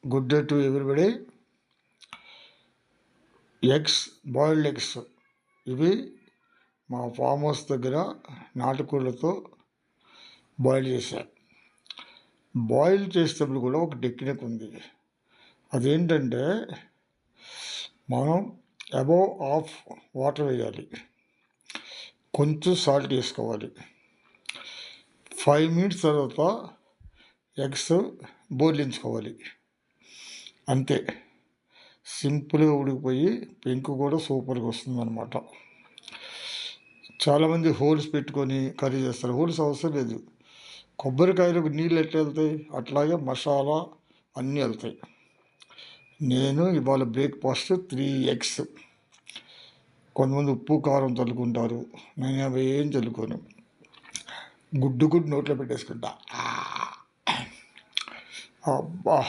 Good day to everybody. Boiled eggs ఇవి మా farm house దగ్గర నాటుకోళ్ళతో బాయిల్ చేశారు. బాయిల్ చేసేటప్పుడు కూడా ఒక టెక్నిక్ ఉంది. అదేంటంటే మనం అబౌవ్ హాఫ్ వాటర్ వేయాలి, కొంచెం సాల్ట్ వేసుకోవాలి. 5 minutes తర్వాత ఎగ్స్ బోర్లించుకోవాలి. అంతే, సింపుల్గా ఉడికిపోయి పెంకు కూడా సూపర్గా వస్తుంది అన్నమాట. చాలామంది హోల్స్ పెట్టుకొని కర్రీ చేస్తారు. హోల్స్ అవసరం లేదు. కొబ్బరికాయలకు నీళ్ళు ఎట్లా వెళ్తాయి అట్లాగే మసాలా అన్నీ వెళ్తాయి. నేను ఇవాళ బ్రేక్ఫాస్ట్ 3 eggs. కొంతమంది ఉప్పు కారం చల్లుకుంటారు, నేను అవి ఏం చల్లుకోను. గుడ్డు నోట్లో పెట్టేసుకుంటా. అబ్బా